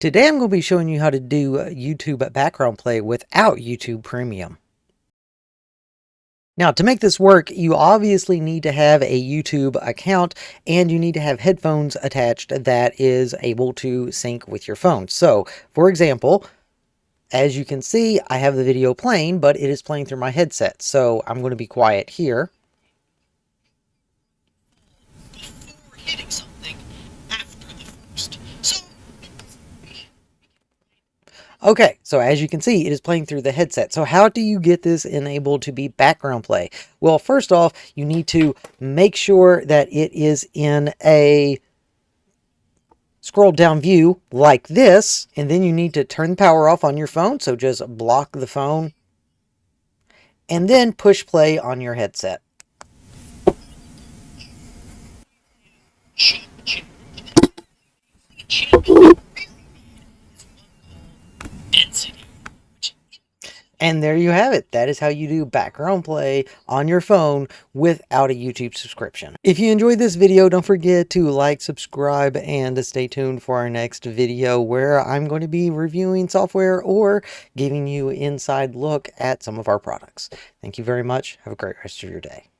Today I'm going to be showing you how to do YouTube background play without YouTube Premium. Now, to make this work, you obviously need to have a YouTube account and you need to have headphones attached that is able to sync with your phone. So, for example, as you can see, I have the video playing, but it is playing through my headset. So I'm going to be quiet here. Before hitting something after the first. Okay, so as you can see, it is playing through the headset. So how do you get this enabled to be background play? Well, first off, you need to make sure that it is in a scroll down view like this, and then you need to turn the power off on your phone. So just block the phone and then push play on your headset. And there you have it. That is how you do background play on your phone without a YouTube subscription. If you enjoyed this video, don't forget to like, subscribe, and stay tuned for our next video where I'm going to be reviewing software or giving you an inside look at some of our products. Thank you very much. Have a great rest of your day.